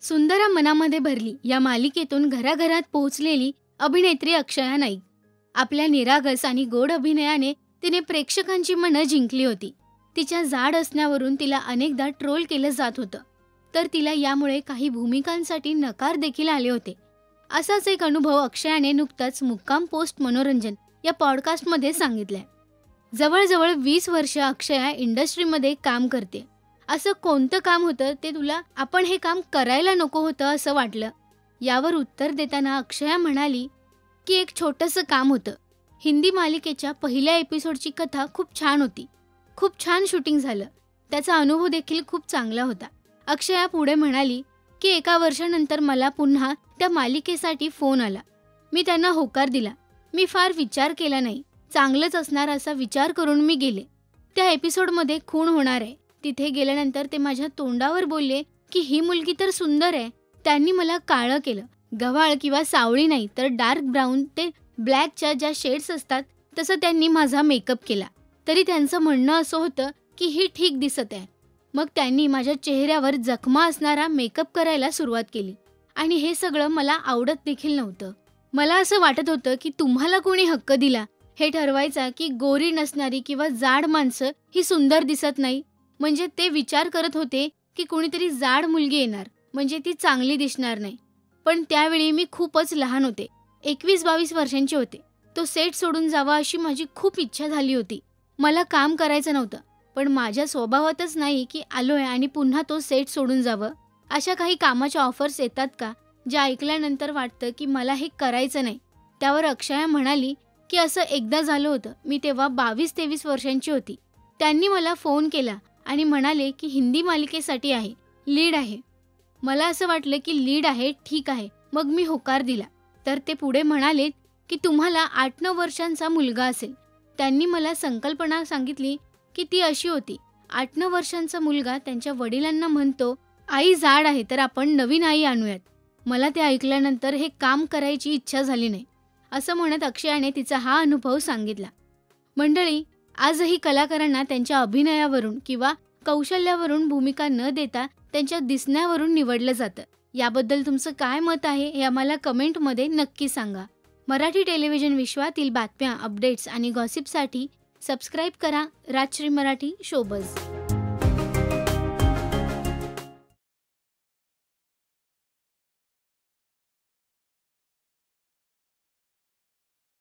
सुंदरा मनामध्ये भरली या मालिकेतून घराघरात पोहोचलेली अभिनेत्री अक्षया नाईक. आपल्या निरागस आणि गोड अभिनयाने तिने प्रेक्षकांची मनं जिंकली होती. तिच्या जाड असण्यावरून तिला अनेकदा ट्रोल केलं जात होतं, तर तिला यामुळे काही भूमिकांसाठी नकार देखील आले होते. असाच एक अनुभव अक्षयाने नुकताच मुक्काम पोस्ट मनोरंजन या पॉडकास्टमध्ये सांगितलाय. जवळजवळ 20 वर्ष अक्षया इंडस्ट्रीमध्ये काम करते. असं कोणतं काम होतं ते तुला आपण हे काम करायला नको होतं असं वाटलं? यावर उत्तर देताना अक्षया म्हणाली की एक छोटंसं काम होतं. हिंदी मालिकेच्या पहिल्या एपिसोडची कथा खूप छान होती. खूप छान शूटिंग झालं. त्याचा अनुभव देखील खूप चांगला होता. अक्षया पुढे म्हणाली की एका वर्षानंतर मला पुन्हा त्या मालिकेसाठी फोन आला. मी त्यांना होकार दिला. मी फार विचार केला नाही. चांगलंच असणार असा विचार करून मी गेले. त्या एपिसोडमध्ये खून होणार आहे. तिथे गेल्यानंतर ते माझ्या तोंडावर बोलले की ही मुलगी तर सुंदर आहे. त्यांनी मला काळं केलं. गव्हाळ किंवा सावळी नाही तर डार्क ब्राऊन ते ब्लॅकच्या ज्या शेड्स असतात तसं त्यांनी माझा मेकअप केला. तरी त्यांचं म्हणणं असं होतं की ही ठीक दिसत आहे. मग त्यांनी माझ्या चेहऱ्यावर जखमा असणारा मेकअप करायला सुरुवात केली आणि हे सगळं मला आवडत देखील नव्हतं. मला असं वाटत होतं की तुम्हाला कोणी हक्क दिला हे ठरवायचा की गोरी नसणारी किंवा जाड माणसं ही सुंदर दिसत नाही. म्हणजे ते विचार करत होते की कोणीतरी जाड मुलगी येणार म्हणजे ती चांगली दिसणार नाही. पण त्यावेळी मी खूपच लहान होते. 21-22 वर्षांचे होते. तो सेट सोडून जावा अशी माझी खूप इच्छा झाली होती. मला काम करायचं नव्हतं, पण माझ्या स्वभावातच नाही की आलोय आणि पुन्हा तो सेट सोडून जावं. अशा काही कामाच्या ऑफर्स येतात का ज्या ऐकल्यानंतर वाटतं की मला हे करायचं नाही? त्यावर अक्षया म्हणाली की असं एकदा झालं होतं. मी तेव्हा 22-23 वर्षांची होती. त्यांनी मला फोन केला आणि म्हणाले की हिंदी मालिकेसाठी आहे, लीड आहे. मला असं वाटलं की लीड आहे, ठीक आहे. मग मी होकार दिला. तर ते पुढे म्हणाले की तुम्हाला 8-9 वर्षांचा मुलगा असेल. त्यांनी मला संकल्पना सांगितली की ती अशी होती. 8-9 वर्षांचा मुलगा त्यांच्या वडिलांना म्हणतो, आई जाड आहे तर आपण नवीन आई आणूयात. मला ते ऐकल्यानंतर हे काम करायची इच्छा झाली नाही. असं म्हणत अक्षयाने तिचा हा अनुभव सांगितला. मंडळी, आजही कलाकारांना त्यांच्या अभिनयावरून किंवा कौशल्यावरून भूमिका न देता त्यांच्या दिसण्यावरून निवडलं जातं. याबद्दल तुमचं काय मत आहे हे आम्हाला कमेंटमध्ये नक्की सांगा. मराठी टेलिव्हिजन विश्वातील बातम्या, अपडेट्स आणि गॉसिपसाठी सबस्क्राईब करा राजश्री मराठी शोबज.